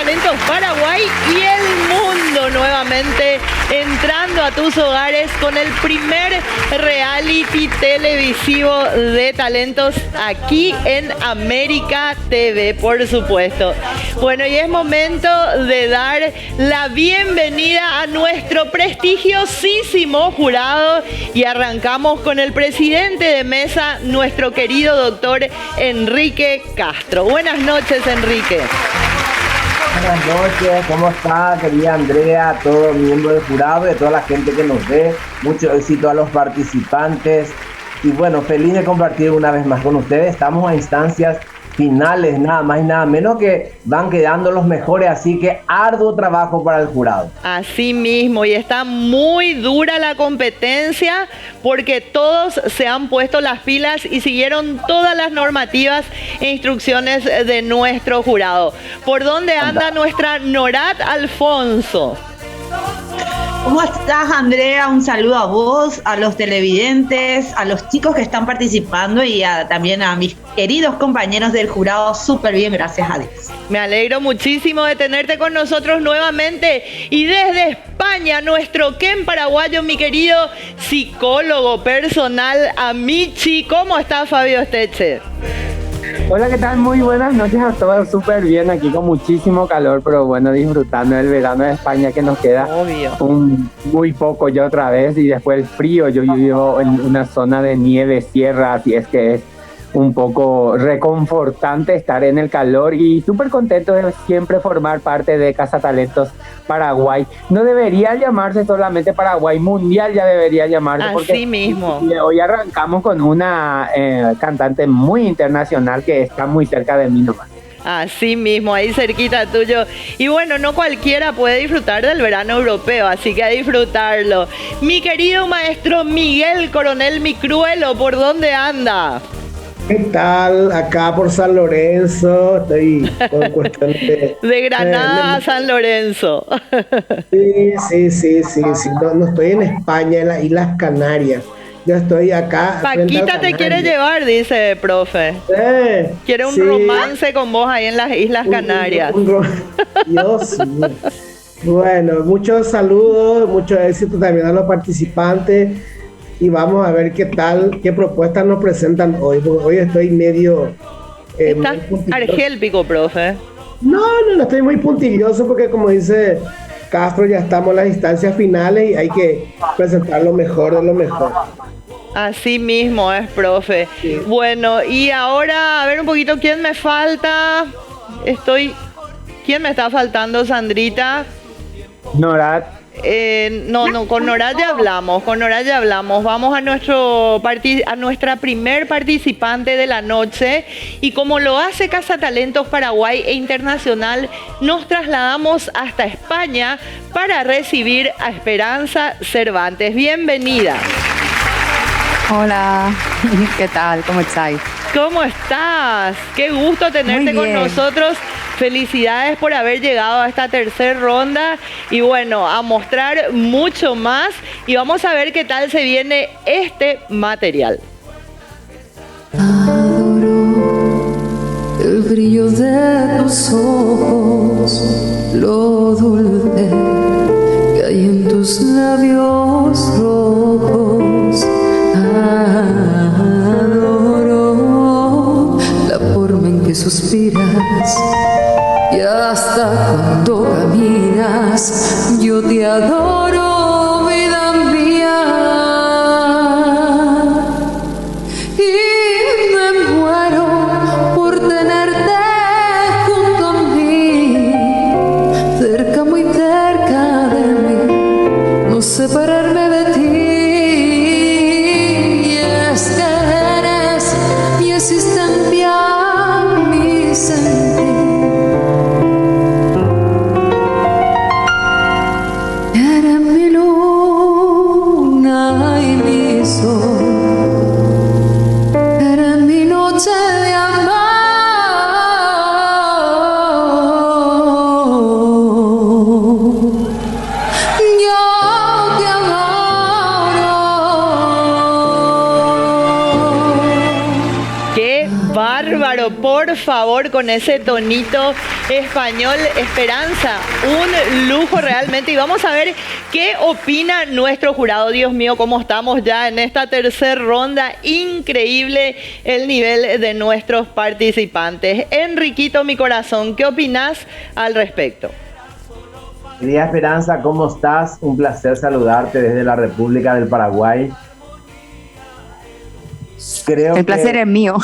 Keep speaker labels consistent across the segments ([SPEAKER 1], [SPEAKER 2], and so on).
[SPEAKER 1] Cazatalentos Paraguay y el mundo nuevamente entrando a tus hogares con el primer reality televisivo de talentos aquí en América TV, por supuesto. Bueno, y es momento de dar la bienvenida a nuestro prestigiosísimo jurado y arrancamos con el presidente de mesa, nuestro querido doctor Enrique Castro. Buenas noches, Enrique.
[SPEAKER 2] Buenas noches, ¿cómo está, querida Andrea, a todo el miembro del jurado y a toda la gente que nos ve? Mucho éxito a los participantes y bueno, feliz de compartir una vez más con ustedes. Estamos a instancias finales, nada más y nada menos, que van quedando los mejores, así que arduo trabajo para el jurado.
[SPEAKER 1] Así mismo, y está muy dura la competencia porque todos se han puesto las pilas y siguieron todas las normativas e instrucciones de nuestro jurado. ¿Por dónde anda nuestra Norat Alfonso?
[SPEAKER 3] ¿Cómo estás, Andrea? Un saludo a vos, a los televidentes, a los chicos que están participando y también a mis queridos compañeros del jurado. Súper bien, gracias a Dios.
[SPEAKER 1] Me alegro muchísimo de tenerte con nosotros nuevamente. Y desde España, nuestro Ken paraguayo, mi querido psicólogo personal, Amichi. ¿Cómo está, Fabio Esteche?
[SPEAKER 4] Hola, ¿qué tal? Muy buenas noches a todos, súper bien, aquí con muchísimo calor, pero bueno, disfrutando del verano de España que nos queda muy poco ya otra vez, y después el frío. Yo vivo en una zona de nieve, sierra, así es que es un poco reconfortante estar en el calor y súper contento de siempre formar parte de Cazatalentos Paraguay. No debería llamarse solamente Paraguay Mundial, ya debería llamarse.
[SPEAKER 1] Así mismo.
[SPEAKER 4] Hoy arrancamos con una cantante muy internacional que está muy cerca de mí nomás.
[SPEAKER 1] Así mismo, ahí cerquita tuyo. Y bueno, no cualquiera puede disfrutar del verano europeo, así que a disfrutarlo. Mi querido maestro Miguel Coronel Micruelo, ¿por dónde anda?
[SPEAKER 5] ¿Qué tal? Acá por San Lorenzo, estoy con cuestiones
[SPEAKER 1] de Granada a San Lorenzo.
[SPEAKER 5] Sí. No estoy en España, en las Islas Canarias. Yo estoy acá.
[SPEAKER 1] Paquita te quiere llevar, dice profe. Quiere un romance con vos ahí en las Islas Canarias.
[SPEAKER 5] Dios mío. Bueno, muchos saludos, mucho éxito también a los participantes. Y vamos a ver qué propuestas nos presentan hoy, porque hoy estoy medio...
[SPEAKER 1] ¿Estás argélpico, profe?
[SPEAKER 5] No, estoy muy puntilloso porque, como dice Castro, ya estamos en las instancias finales y hay que presentar lo mejor de lo mejor.
[SPEAKER 1] Así mismo es, profe. Sí. Bueno, y ahora, a ver un poquito, ¿quién me falta? ¿Quién me está faltando, Sandrita?
[SPEAKER 4] Norat.
[SPEAKER 1] Con Nora ya hablamos, Vamos a nuestra primer participante de la noche y como lo hace Cazatalentos Paraguay e Internacional, nos trasladamos hasta España para recibir a Esperanza Cervantes. Bienvenida.
[SPEAKER 6] Hola, ¿qué tal? ¿Cómo estáis?
[SPEAKER 1] ¿Cómo estás? Qué gusto tenerte con nosotros. Felicidades por haber llegado a esta tercera ronda y bueno, a mostrar mucho más y vamos a ver qué tal se viene este material.
[SPEAKER 7] Adoro el brillo de tus ojos, lo dulce que hay en tus labios rojos. Adoro la forma en que suspiras y hasta cuando caminas. Yo te adoro, vida mía, y me muero por tenerte junto a mí, cerca, muy cerca de mí, no separarme de ti. Y es que eres mi existencia, mi sentir.
[SPEAKER 1] Bárbaro, por favor, con ese tonito español. Esperanza, un lujo realmente. Y vamos a ver qué opina nuestro jurado. Dios mío, cómo estamos ya en esta tercera ronda. Increíble el nivel de nuestros participantes. Enriquito, mi corazón, ¿qué opinas al respecto?
[SPEAKER 2] Querida Esperanza, ¿cómo estás? Un placer saludarte desde la República del Paraguay.
[SPEAKER 6] El placer es mío.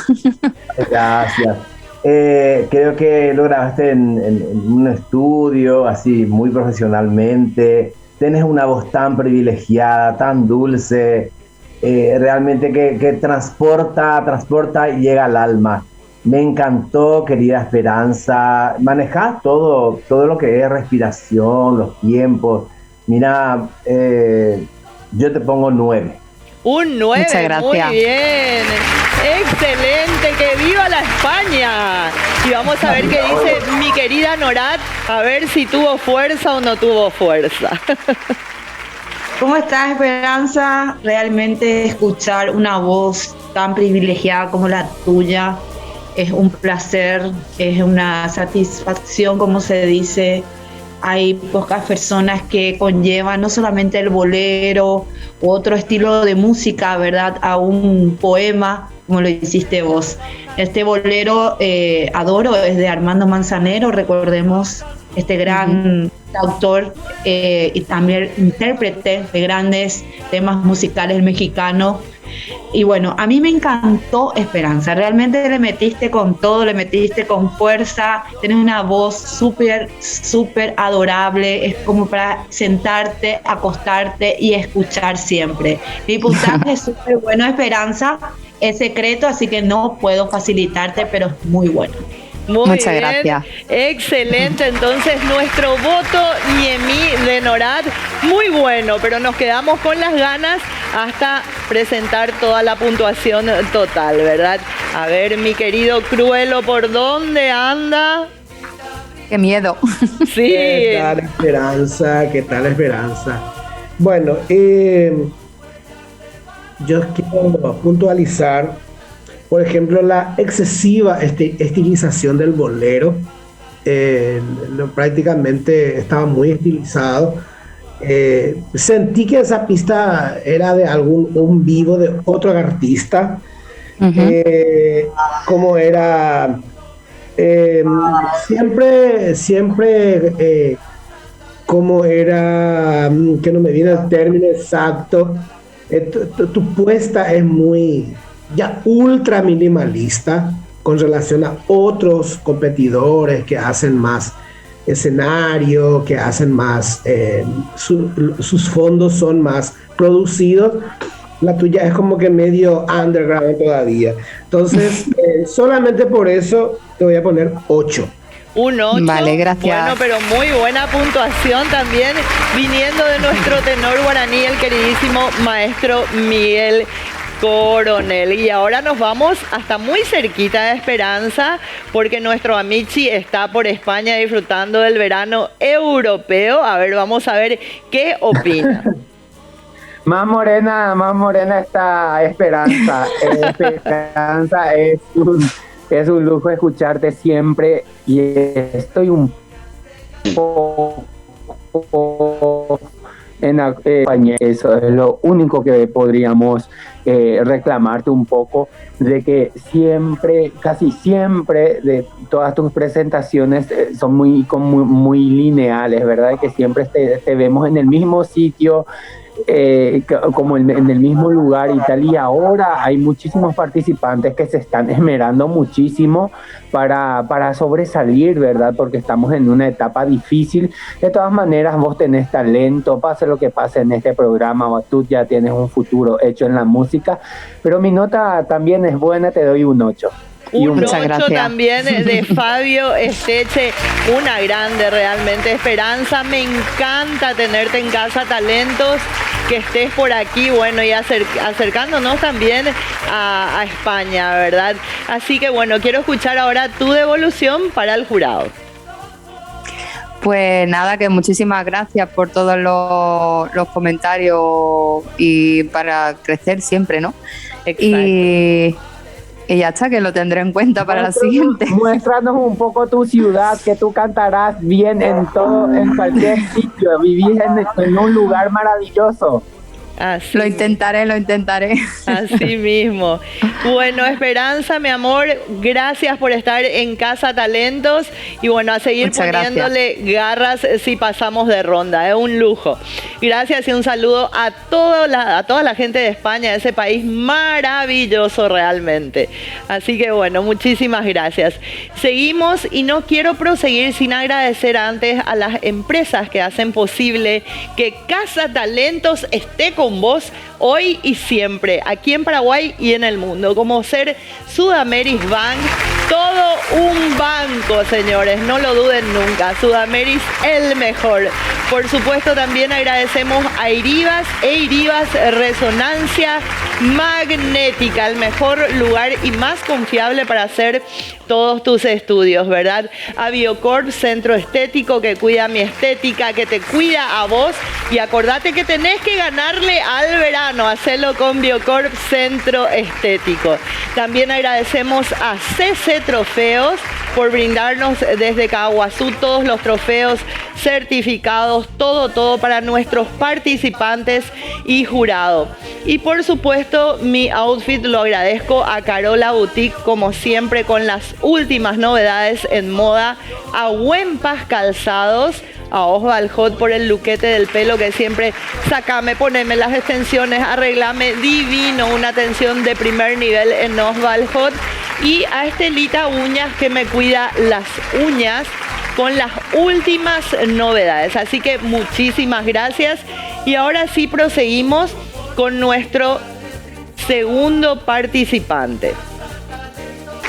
[SPEAKER 2] Gracias. Creo que lo grabaste en un estudio, así muy profesionalmente. Tienes una voz tan privilegiada, tan dulce, realmente que transporta y llega al alma. Me encantó, querida Esperanza. Manejás todo lo que es respiración, los tiempos. Mira, yo te pongo 9.
[SPEAKER 1] Un 9,
[SPEAKER 6] muchas gracias.
[SPEAKER 1] Muy bien, excelente, que viva la España. Y vamos a ver qué dice mi querida Norat, a ver si tuvo fuerza o no tuvo fuerza.
[SPEAKER 3] ¿Cómo estás, Esperanza? Realmente escuchar una voz tan privilegiada como la tuya es un placer, es una satisfacción, como se dice. Hay pocas personas que conllevan no solamente el bolero u otro estilo de música, ¿verdad?, a un poema, como lo hiciste vos. Este bolero, Adoro, es de Armando Manzanero, recordemos, este gran autor y también intérprete de grandes temas musicales mexicanos. Y bueno, a mí me encantó Esperanza, realmente le metiste con todo, le metiste con fuerza, tienes una voz súper adorable, es como para sentarte, acostarte y escuchar siempre. Mi puntaje es súper bueno, Esperanza, es secreto, así que no puedo facilitarte, pero es muy bueno.
[SPEAKER 6] Muchas gracias.
[SPEAKER 1] Excelente, entonces nuestro voto Niemí de Norat, muy bueno, pero nos quedamos con las ganas hasta presentar toda la puntuación total, ¿verdad? A ver, mi querido Cruelo, ¿por dónde anda?
[SPEAKER 6] Qué miedo.
[SPEAKER 1] Sí.
[SPEAKER 5] ¿Qué tal, Esperanza? ¿Qué tal, Esperanza? Bueno, yo quiero puntualizar, por ejemplo, la excesiva estilización del bolero. Prácticamente estaba muy estilizado. Sentí que esa pista era de un vivo de otro artista. Como era siempre como era, que no me viene el término exacto. Tu puesta es muy ya ultra minimalista con relación a otros competidores que hacen más escenario, que hacen más, sus fondos son más producidos. La tuya es como que medio underground todavía. Entonces, solamente por eso te voy a poner 8.
[SPEAKER 1] Un 8.
[SPEAKER 6] Vale, gracias.
[SPEAKER 1] Bueno, pero muy buena puntuación también viniendo de nuestro tenor guaraní, el queridísimo maestro Miguel Coronel. Y ahora nos vamos hasta muy cerquita de Esperanza, porque nuestro Amici está por España disfrutando del verano europeo. A ver, vamos a ver qué opina.
[SPEAKER 4] Más morena está Esperanza. Esperanza es un lujo escucharte siempre, y estoy un poco en España. Eso es lo único que podríamos reclamarte un poco, de que siempre, casi siempre, de todas tus presentaciones son muy lineales, ¿verdad? Que siempre te vemos en el mismo sitio, como en el mismo lugar y tal, y ahora hay muchísimos participantes que se están esmerando muchísimo para sobresalir, ¿verdad? Porque estamos en una etapa difícil. De todas maneras, vos tenés talento, pase lo que pase en este programa, tú ya tienes un futuro hecho en la música, pero mi nota también es buena, te doy un 8.
[SPEAKER 1] Un 8 también de Fabio Esteche, una grande realmente. Esperanza, me encanta tenerte en Casa Talentos, que estés por aquí, bueno, y acercándonos también a España, ¿verdad? Así que bueno, quiero escuchar ahora tu devolución para el jurado.
[SPEAKER 6] Pues nada, que muchísimas gracias por todos los comentarios y para crecer siempre, ¿no?
[SPEAKER 1] Exacto.
[SPEAKER 6] Y Y ya está, que lo tendré en cuenta para la siguiente.
[SPEAKER 4] Muéstranos un poco tu ciudad, que tú cantarás bien en cualquier sitio. Vivís en un lugar maravilloso.
[SPEAKER 1] Así
[SPEAKER 6] Lo intentaré.
[SPEAKER 1] Así mismo. Bueno, Esperanza, mi amor, gracias por estar en Casa Talentos y bueno, a seguir
[SPEAKER 6] Muchas
[SPEAKER 1] poniéndole garras si pasamos de ronda, es un lujo. Gracias y un saludo a toda la gente de España, ese país maravilloso realmente. Así que bueno, muchísimas gracias. Seguimos y no quiero proseguir sin agradecer antes a las empresas que hacen posible que Casa Talentos esté con vos hoy y siempre, aquí en Paraguay y en el mundo, como ser Sudameris Bank, todo un banco, señores, no lo duden nunca, Sudameris el mejor. Por supuesto también agradecemos a Iribas Resonancia Magnética, el mejor lugar y más confiable para hacer todos tus estudios, ¿verdad? A Biocorp, centro estético que cuida mi estética, que te cuida a vos y acordate que tenés que ganarle al verano, hacelo con Biocorp, centro estético. También agradecemos a CC Trofeos por brindarnos desde Caguazú todos los trofeos certificados, todo para nuestros participantes y jurado. Y por supuesto, mi outfit lo agradezco a Carola Boutique, como siempre, con las últimas novedades en moda, a Huempas Calzados, a Osval Hot por el luquete del pelo que siempre sacame, poneme las extensiones, arreglame divino, una atención de primer nivel en Osval Hot, y a Estelita Uñas que me cuida las uñas con las últimas novedades. Así que muchísimas gracias y ahora sí proseguimos con nuestro segundo participante.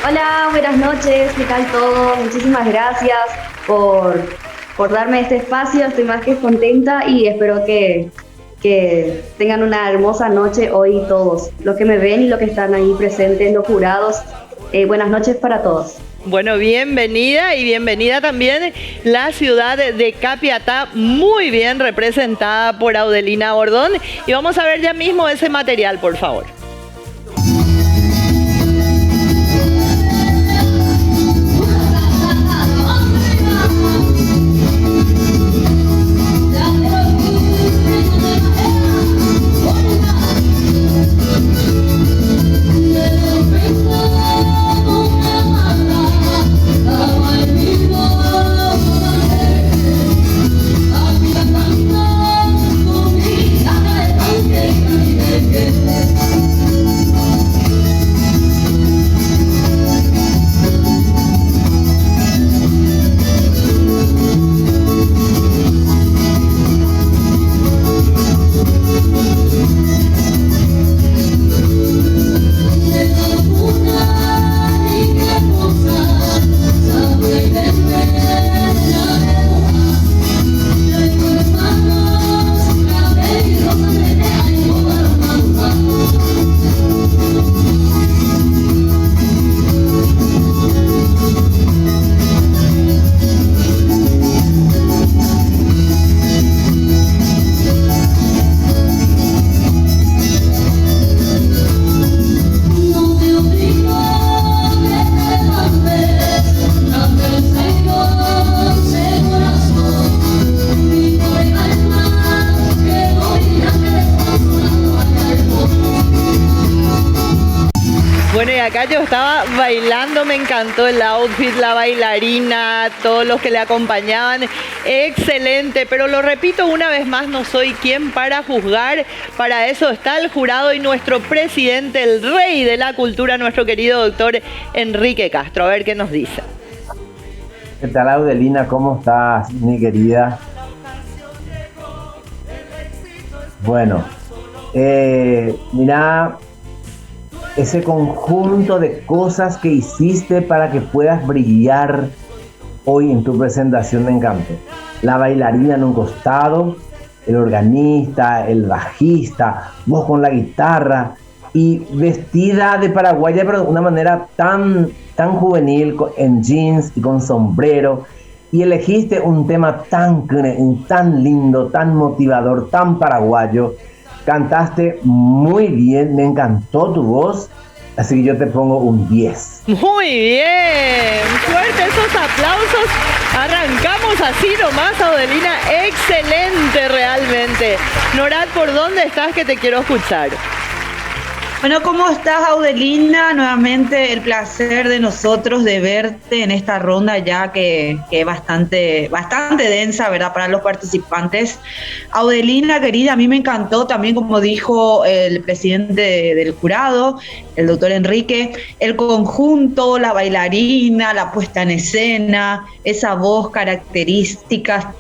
[SPEAKER 8] Hola, buenas noches, ¿qué tal todo? Muchísimas gracias por darme este espacio, estoy más que contenta y espero que tengan una hermosa noche hoy todos, los que me ven y los que están ahí presentes, los jurados. Buenas noches para todos.
[SPEAKER 1] Bueno, bienvenida y bienvenida también la ciudad de Capiatá, muy bien representada por Audelina Bordón. Y vamos a ver ya mismo ese material, por favor. Acá yo estaba bailando, me encantó el outfit, la bailarina, todos los que le acompañaban, excelente, pero lo repito una vez más, no soy quien para juzgar, para eso está el jurado y nuestro presidente, el rey de la cultura, nuestro querido doctor Enrique Castro, a ver qué nos dice.
[SPEAKER 2] ¿Qué tal, Audelina? ¿Cómo estás, mi querida? Bueno, mira, ese conjunto de cosas que hiciste para que puedas brillar hoy en tu presentación me encantó. La bailarina en un costado, el organista, el bajista, vos con la guitarra y vestida de paraguaya pero de una manera tan juvenil, en jeans y con sombrero, y elegiste un tema tan lindo, tan motivador, tan paraguayo. Cantaste muy bien, me encantó tu voz Así que yo te pongo un 10.
[SPEAKER 1] Muy bien, fuerte esos aplausos. Arrancamos así nomás, Audelina. Excelente realmente. Norat, ¿por dónde estás que te quiero escuchar?
[SPEAKER 3] Bueno, ¿cómo estás, Audelina? Nuevamente el placer de nosotros de verte en esta ronda ya que es bastante densa, ¿verdad? Para los participantes. Audelina, querida, a mí me encantó también, como dijo el presidente del jurado, el doctor Enrique, el conjunto, la bailarina, la puesta en escena, esa voz característica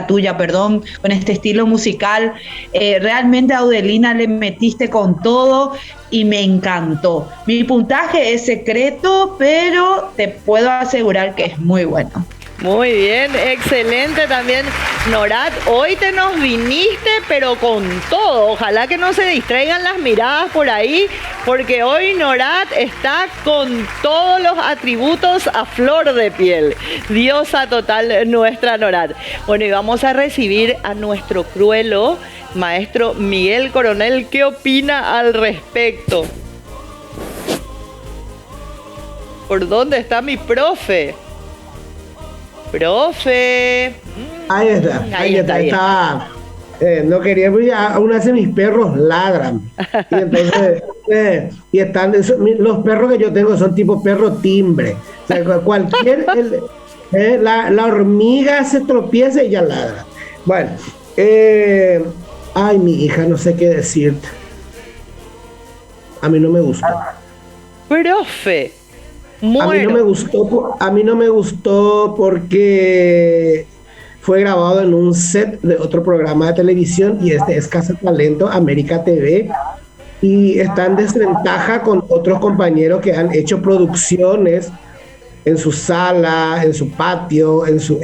[SPEAKER 3] tuya, con este estilo musical. Realmente, Audelina, le metiste con todo y me encantó. Mi puntaje es secreto, pero te puedo asegurar que es muy bueno.
[SPEAKER 1] Muy bien, excelente también, Norat. Hoy te nos viniste, pero con todo. Ojalá que no se distraigan las miradas por ahí, porque hoy Norat está con todos los atributos a flor de piel. Diosa total nuestra Norat. Bueno, y vamos a recibir a nuestro cruelo maestro Miguel Coronel. ¿Qué opina al respecto? ¿Por dónde está mi profe? Profe.
[SPEAKER 5] Ahí está. No quería, aún así mis perros ladran. Y entonces, y están, los perros que yo tengo son tipo perro timbre. O sea, cualquier, la hormiga se tropieza y ya ladra. Bueno, ay, mi hija, no sé qué decirte. A mí no me gustó.
[SPEAKER 1] Profe.
[SPEAKER 5] A mí no me gustó porque fue grabado en un set de otro programa de televisión y este es Casa Talento América TV y está en desventaja con otros compañeros que han hecho producciones en su sala, en su patio, en su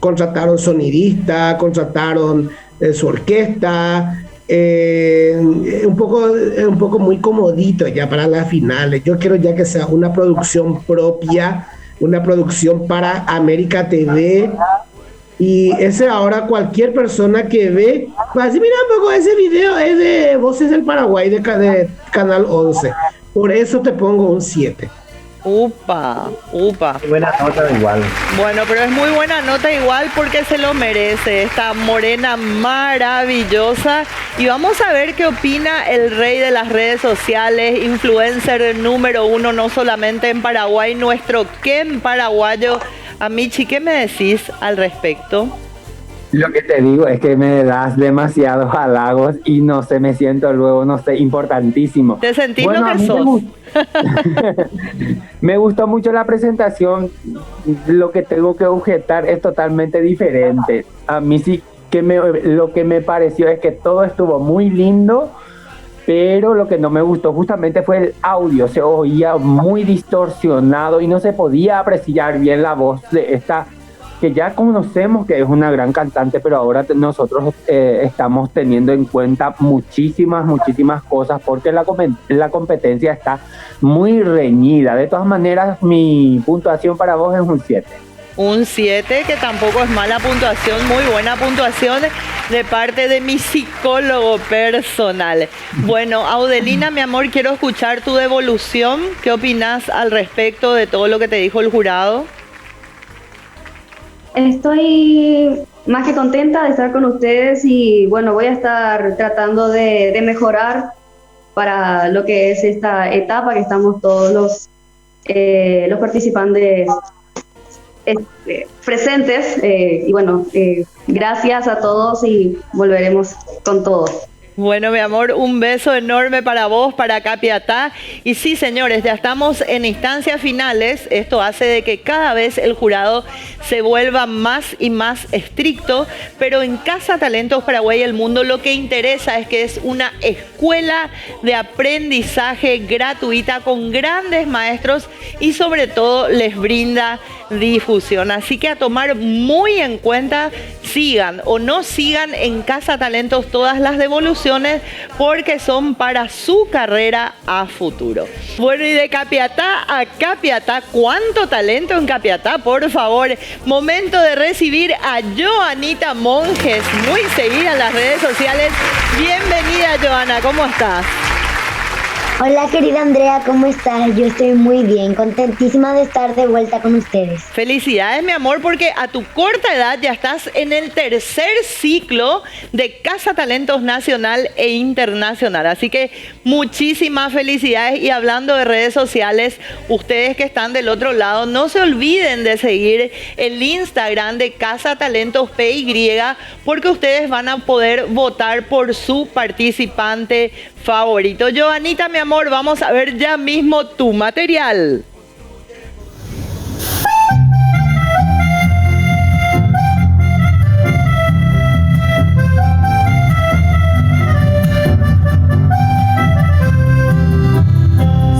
[SPEAKER 5] contrataron sonidista, contrataron su orquesta. Un poco muy comodito ya para las finales. Yo quiero ya que sea una producción propia, una producción para América TV. Y ese ahora cualquier persona que ve va a decir, mira un poco, ese video es de Voces del Paraguay de Canal 11. Por eso te pongo un 7.
[SPEAKER 1] Upa.
[SPEAKER 2] Buena nota igual.
[SPEAKER 1] Bueno, pero es muy buena nota igual porque se lo merece esta morena maravillosa. Y vamos a ver qué opina el rey de las redes sociales, influencer número 1, no solamente en Paraguay, nuestro Ken paraguayo. Amichi, ¿qué me decís al respecto?
[SPEAKER 4] Lo que te digo es que me das demasiados halagos y no sé, me siento luego, no sé, importantísimo.
[SPEAKER 1] ¿Te sentís lo que sos?
[SPEAKER 4] Me gustó mucho la presentación. Lo que tengo que objetar es totalmente diferente. A mí sí que lo que me pareció es que todo estuvo muy lindo, pero lo que no me gustó justamente fue el audio. Se oía muy distorsionado y no se podía apreciar bien la voz de esta que ya conocemos que es una gran cantante, pero ahora nosotros estamos teniendo en cuenta muchísimas cosas porque la competencia está muy reñida. De todas maneras, mi puntuación para vos es un 7.
[SPEAKER 1] Un 7, que tampoco es mala puntuación, muy buena puntuación de parte de mi psicólogo personal. Bueno, Audelina, mi amor, quiero escuchar tu devolución. ¿Qué opinás al respecto de todo lo que te dijo el jurado?
[SPEAKER 8] Estoy más que contenta de estar con ustedes y bueno, voy a estar tratando de mejorar para lo que es esta etapa que estamos todos los participantes presentes y bueno, gracias a todos y volveremos con todos.
[SPEAKER 1] Bueno, mi amor, un beso enorme para vos, para Capiatá. Y sí, señores, ya estamos en instancias finales. Esto hace de que cada vez el jurado se vuelva más y más estricto. Pero en Casa Talentos Paraguay y el Mundo lo que interesa es que es una escuela de aprendizaje gratuita con grandes maestros y sobre todo les brinda difusión. Así que a tomar muy en cuenta, sigan o no sigan en Casa Talentos todas las devoluciones porque son para su carrera a futuro. Bueno, y de Capiatá a Capiatá, ¿cuánto talento en Capiatá? Por favor, momento de recibir a Joanita Monjes, muy seguida en las redes sociales. Bienvenida, Joana, ¿cómo estás?
[SPEAKER 9] Hola querida Andrea, ¿cómo estás? Yo estoy muy bien, contentísima de estar de vuelta con ustedes.
[SPEAKER 1] Felicidades, mi amor, porque a tu corta edad ya estás en el tercer ciclo de Casa Talentos Nacional e Internacional. Así que muchísimas felicidades. Y hablando de redes sociales, ustedes que están del otro lado, no se olviden de seguir el Instagram de Casa Talentos PY, porque ustedes van a poder votar por su participante favorito. Joanita, mi amor, vamos a ver ya mismo tu material.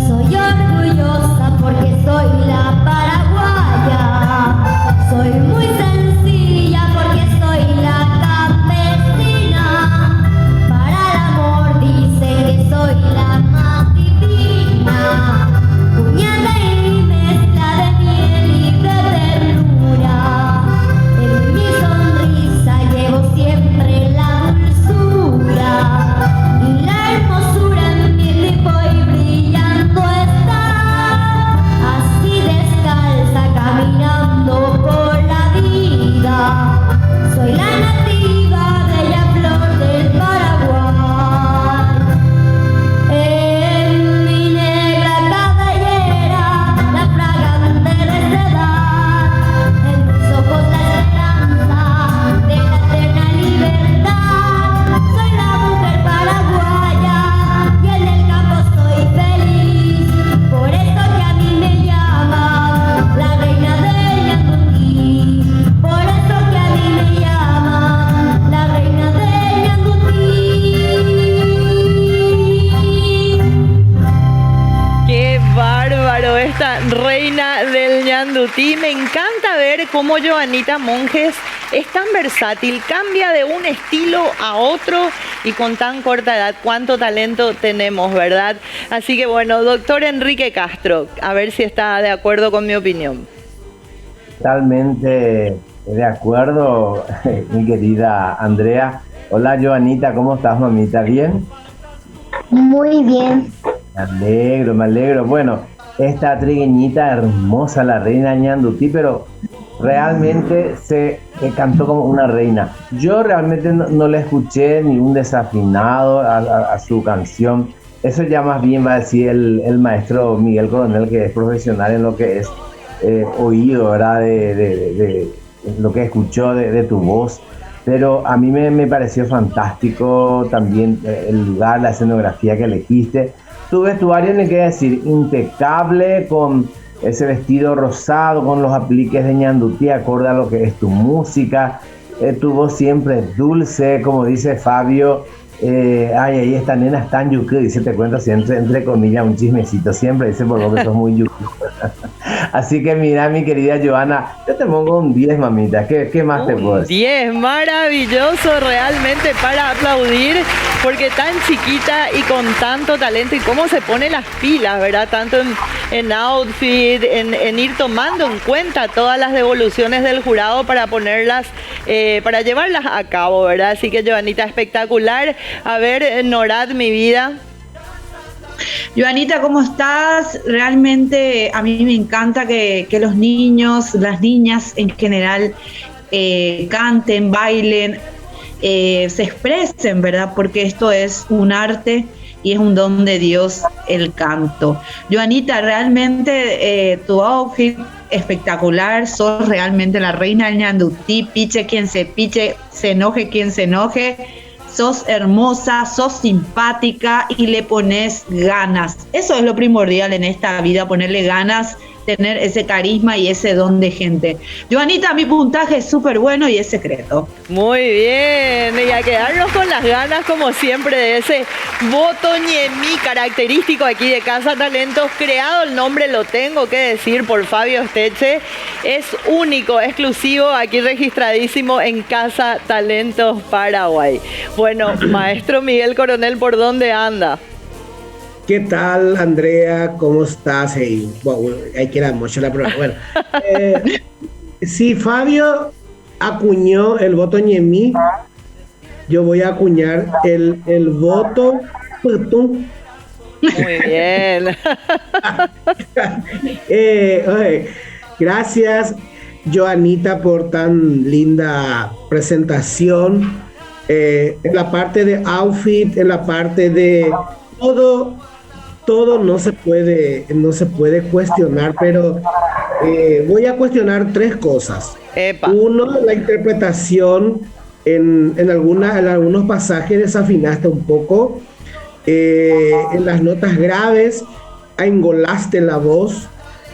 [SPEAKER 10] Soy orgullosa porque soy la paraguaya. Soy muy sencilla porque soy la campesina. Para el amor dice que soy la más divina. Cuñada y mezcla de miel y de ternura. En mi sonrisa llevo siempre la dulzura. Y la hermosura en mi tipo y brillando está. Así descalza caminando por la vida. Soy la nativa de la flor del Paraguay. En mi negra cabellera la fragante necedad. En mis ojos la esperanza de la eterna libertad. Soy la mujer paraguaya y en el campo soy feliz. Por eso que a mí me llaman la reina del Ñandutí. Por eso que a mí me llaman la reina del Ñandutí.
[SPEAKER 1] ¡Qué bárbaro esta reina del Ñandutí! Me encanta ver cómo Joanita Monjes es tan versátil, cambia de un estilo a otro y con tan corta edad. Cuánto talento tenemos, ¿verdad? Así que bueno, doctor Enrique Castro, a ver si está de acuerdo con mi opinión.
[SPEAKER 2] Totalmente de acuerdo, mi querida Andrea. Hola Joanita, ¿cómo estás, mamita? ¿Bien?
[SPEAKER 9] Muy bien.
[SPEAKER 2] Me alegro, me alegro. Bueno, esta trigueñita hermosa, la reina Ñandutí, pero realmente se cantó como una reina. Yo realmente no le escuché ni un desafinado a su canción. Eso ya más bien va a decir el maestro Miguel Coronel, que es profesional en lo que es oído, ¿verdad? De lo que escuchó de tu voz. Pero a mí me pareció fantástico también el lugar, la escenografía que elegiste. Tu vestuario, ni qué decir, impecable, con ese vestido rosado, con los apliques de Ñandutí, acorde a lo que es tu música. Tu voz siempre es dulce, como dice Fabio. Ahí esta nena es tan yuca, dice, te cuento siempre, entre comillas, un chismecito. Siempre dice por lo que sos muy yuca. Así que mira, mi querida Joana, yo te pongo un 10, mamita. ¿Qué más te puedo decir?
[SPEAKER 1] 10, maravilloso realmente para aplaudir, porque tan chiquita y con tanto talento y cómo se pone las pilas, ¿verdad? Tanto en outfit, en ir tomando en cuenta todas las devoluciones del jurado para ponerlas, para llevarlas a cabo, ¿verdad? Así que Joanita, espectacular. A ver, Norad, mi vida.
[SPEAKER 3] Joanita, ¿cómo estás? Realmente a mí me encanta que los niños, las niñas en general, canten, bailen, se expresen, ¿verdad? Porque esto es un arte y es un don de Dios el canto. Joanita, realmente tu outfit espectacular, sos realmente la reina del Ñandutí, piche quien se piche, se enoje quien se enoje. Sos hermosa, sos simpática y le pones ganas. Eso es lo primordial en esta vida, ponerle ganas, tener ese carisma y ese don de gente. Joanita, mi puntaje es súper bueno y es secreto.
[SPEAKER 1] Muy bien, y a quedarnos con las ganas como siempre de ese voto ñemí característico aquí de Casa Talentos, creado el nombre, lo tengo que decir, por Fabio Esteche. Es único, exclusivo, aquí registradísimo en Casa Talentos Paraguay. Bueno, maestro Miguel Coronel, ¿por dónde anda?
[SPEAKER 5] ¿Qué tal, Andrea? ¿Cómo estás? Hey, bueno, hay que ir mucho la prueba. Bueno, si Fabio acuñó el voto ñemí, yo voy a acuñar el voto putum.
[SPEAKER 1] Muy bien.
[SPEAKER 5] Oye, gracias, Joanita, por tan linda presentación. En la parte de outfit, en la parte de todo no se puede cuestionar, pero voy a cuestionar 3 cosas.
[SPEAKER 1] Epa.
[SPEAKER 5] Uno, la interpretación. En algunos pasajes desafinaste un poco. En las notas graves engolaste la voz.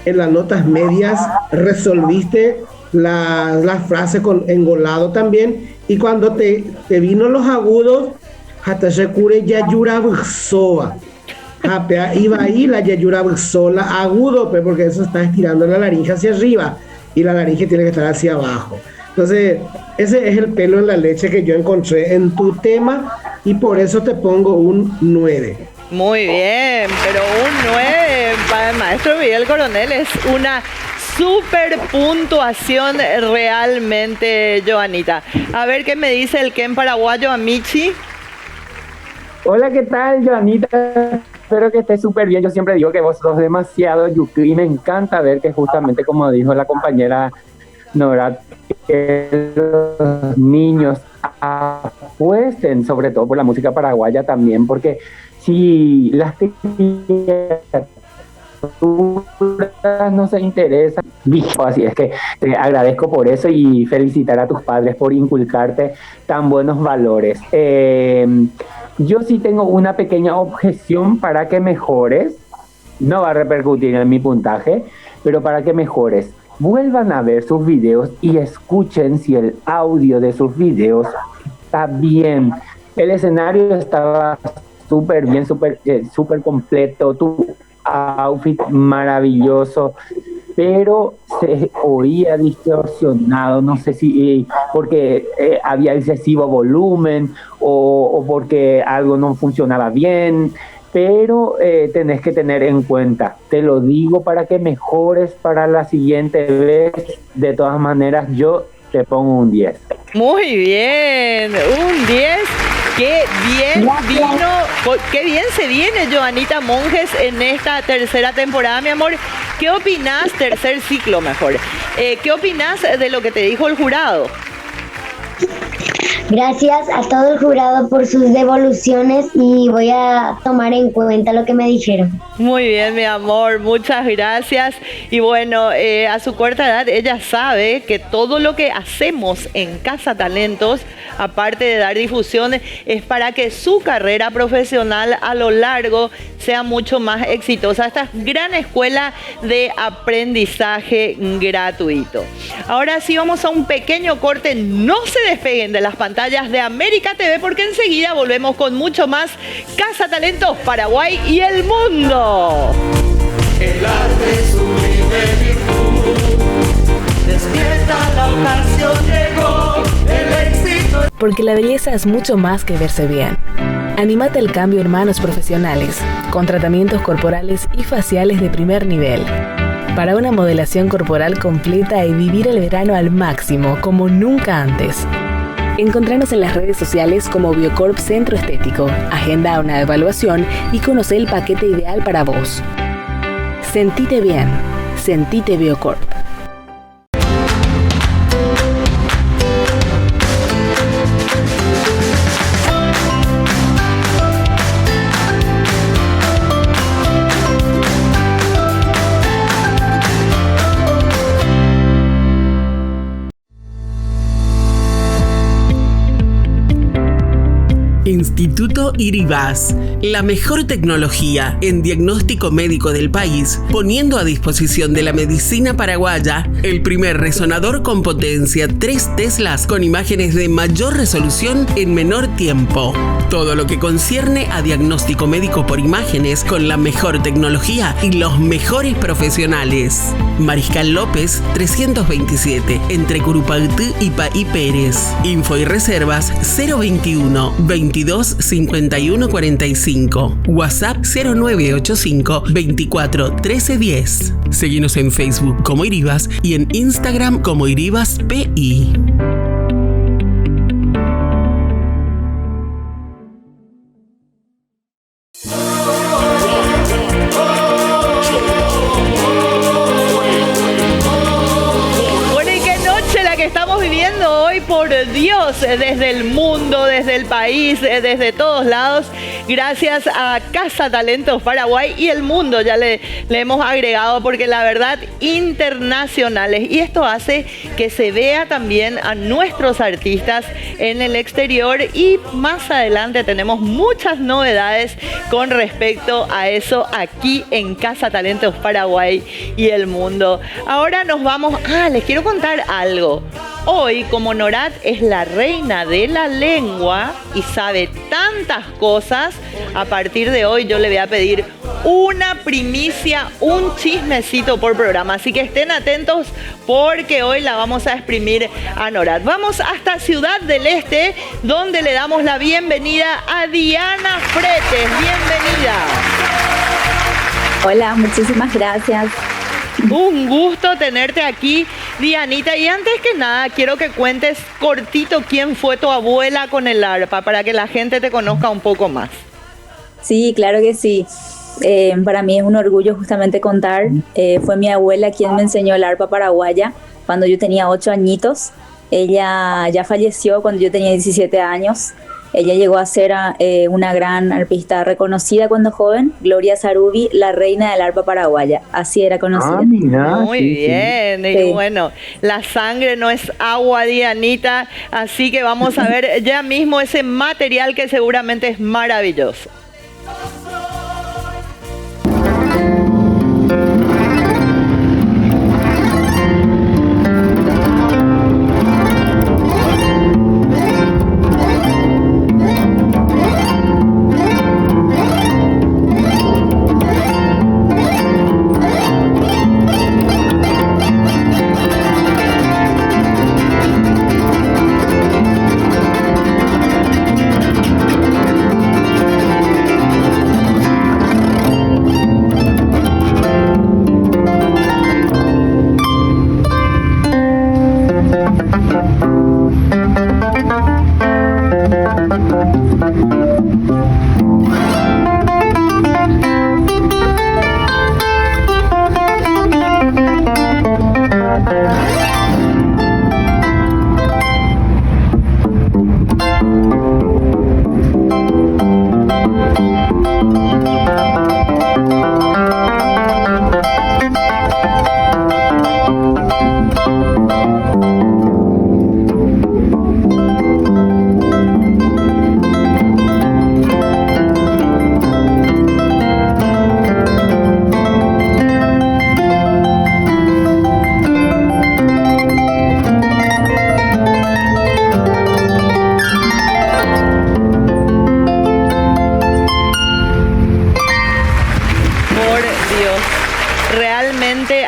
[SPEAKER 5] En las notas medias resolviste la frase con engolado también. Y cuando te vino los agudos, hasta se cure yayura soa. Iba ahí la yayura sola agudo, porque eso está estirando la laringe hacia arriba y la laringe tiene que estar hacia abajo. Entonces, ese es el pelo en la leche que yo encontré en tu tema y por eso te pongo un 9.
[SPEAKER 1] Muy bien, pero un 9 para el maestro Miguel Coronel es una super puntuación realmente, Joanita. A ver qué me dice el Ken paraguayo, Amici.
[SPEAKER 4] Hola, ¿qué tal, Joanita? Espero que estés súper bien. Yo siempre digo que vos sos demasiado yucri y me encanta ver que justamente como dijo la compañera Nora, que los niños apuesten sobre todo por la música paraguaya también, porque si las criaturas no se interesan, así es que te agradezco por eso y felicitar a tus padres por inculcarte tan buenos valores. Yo sí tengo una pequeña objeción para que mejores, no va a repercutir en mi puntaje, pero para que mejores, vuelvan a ver sus videos y escuchen si el audio de sus videos está bien. El escenario estaba súper bien, súper completo, tu outfit maravilloso, pero se oía distorsionado, no sé si porque había excesivo volumen o porque algo no funcionaba bien. Pero tenés que tener en cuenta, te lo digo para que mejores para la siguiente vez. De todas maneras, yo te pongo un 10.
[SPEAKER 1] Muy bien, un 10. Qué bien vino, qué bien se viene Joanita Monjes en esta tercera temporada, mi amor. ¿Qué opinás, tercer ciclo mejor? ¿Qué opinás de lo que te dijo el jurado?
[SPEAKER 9] Gracias a todo el jurado por sus devoluciones y voy a tomar en cuenta lo que me dijeron.
[SPEAKER 1] Muy bien, mi amor, muchas gracias. Y bueno, a su corta edad ella sabe que todo lo que hacemos en Casa Talentos, aparte de dar difusión, es para que su carrera profesional a lo largo sea mucho más exitosa. Esta es gran escuela de aprendizaje gratuito. Ahora sí vamos a un pequeño corte. No se despeguen de las pantallas de América TV porque enseguida volvemos con mucho más Casa Talentos Paraguay y el mundo.
[SPEAKER 11] El arte sublime virtud, despierta la ocasión, llegó el éxito.
[SPEAKER 12] Porque la belleza es mucho más que verse bien. Anímate al cambio en manos profesionales, con tratamientos corporales y faciales de primer nivel. Para una modelación corporal completa y vivir el verano al máximo, como nunca antes. Encontranos en las redes sociales como Biocorp Centro Estético. Agenda una evaluación y conoce el paquete ideal para vos. Sentite bien. Sentite Biocorp.
[SPEAKER 13] Instituto Iribás, la mejor tecnología en diagnóstico médico del país, poniendo a disposición de la medicina paraguaya el primer resonador con potencia 3 Teslas con imágenes de mayor resolución en menor tiempo. Todo lo que concierne a diagnóstico médico por imágenes con la mejor tecnología y los mejores profesionales. Mariscal López 327, entre Curupaytí y Paí Pérez. Info y reservas 021 22 51 45. WhatsApp 0985 24 13 10. Seguinos en Facebook como Iribás y en Instagram como Iribás PI.
[SPEAKER 1] viendo hoy, por Dios, desde el mundo, desde el país, desde todos lados, gracias a Casa Talentos Paraguay y el mundo, ya le hemos agregado, porque la verdad, internacionales. Y esto hace que se vea también a nuestros artistas en el exterior, y más adelante tenemos muchas novedades con respecto a eso aquí en Casa Talentos Paraguay y el mundo. Ahora nos vamos, les quiero contar algo. Hoy, como Norat es la reina de la lengua y sabe tantas cosas, a partir de hoy yo le voy a pedir una primicia, un chismecito por programa. Así que estén atentos, porque hoy la vamos a exprimir a Norat. Vamos hasta Ciudad del Este, donde le damos la bienvenida a Diana Fretes. Bienvenida.
[SPEAKER 14] Hola, muchísimas gracias.
[SPEAKER 1] Un gusto tenerte aquí, Dianita. Y antes que nada, quiero que cuentes cortito quién fue tu abuela con el arpa, para que la gente te conozca un poco más.
[SPEAKER 14] Sí, claro que sí. Para mí es un orgullo justamente contar. Fue mi abuela quien me enseñó el arpa paraguaya cuando yo tenía 8 añitos. Ella ya falleció cuando yo tenía 17 años. Ella llegó a ser una gran arpista reconocida cuando joven, Gloria Sarubi, la reina del arpa paraguaya. Así era conocida.
[SPEAKER 1] Muy bien. Sí. Y bueno, la sangre no es agua, Dianita. Así que vamos a ver ya mismo ese material que seguramente es maravilloso.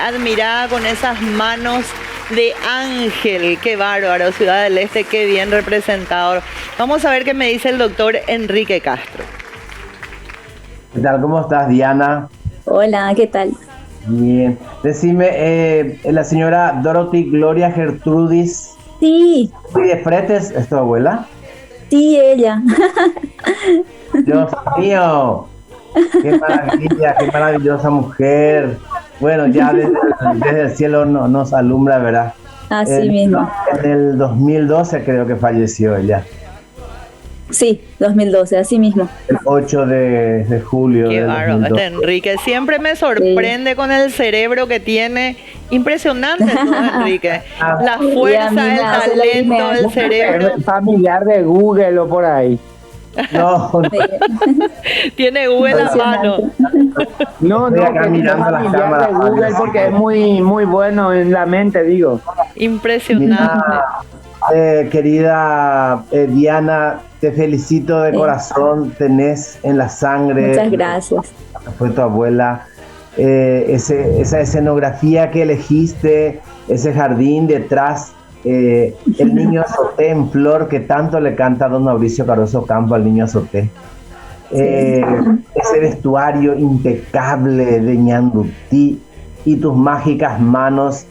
[SPEAKER 1] Admirada con esas manos de ángel. Qué bárbaro, Ciudad del Este, qué bien representado. Vamos a ver qué me dice el doctor Enrique Castro.
[SPEAKER 2] ¿Qué tal? ¿Cómo estás, Diana?
[SPEAKER 14] Hola, ¿qué tal?
[SPEAKER 2] Bien. Decime, la señora Dorothy Gloria Gertrudis.
[SPEAKER 14] Sí.
[SPEAKER 2] ¿De Fretes es tu abuela?
[SPEAKER 14] Sí, ella.
[SPEAKER 2] Dios mío. Qué maravilla, qué maravillosa mujer. Bueno, ya desde el cielo nos alumbra, ¿verdad?
[SPEAKER 14] Así mismo.
[SPEAKER 2] En el 2012 creo que falleció ella.
[SPEAKER 14] Sí, 2012, así mismo.
[SPEAKER 2] El 8 de julio.
[SPEAKER 1] Qué bárbaro, Enrique. Siempre me sorprende con el cerebro que tiene. Impresionante, ¿no, Enrique? La fuerza, el talento, el cerebro.
[SPEAKER 4] Familiar de Google o por ahí.
[SPEAKER 2] No,
[SPEAKER 1] tiene Google a mano.
[SPEAKER 4] No, que mirando las cámaras de Google porque es muy bueno en la mente, digo.
[SPEAKER 1] Impresionante.
[SPEAKER 2] Mira, querida Diana, te felicito de corazón, tenés en la sangre.
[SPEAKER 14] Muchas gracias.
[SPEAKER 2] Fue tu abuela. Esa escenografía que elegiste, ese jardín detrás. El niño azoté en flor que tanto le canta a don Mauricio Caroso Campo al niño azoté. Ese vestuario impecable de Ñandutí y tus mágicas manos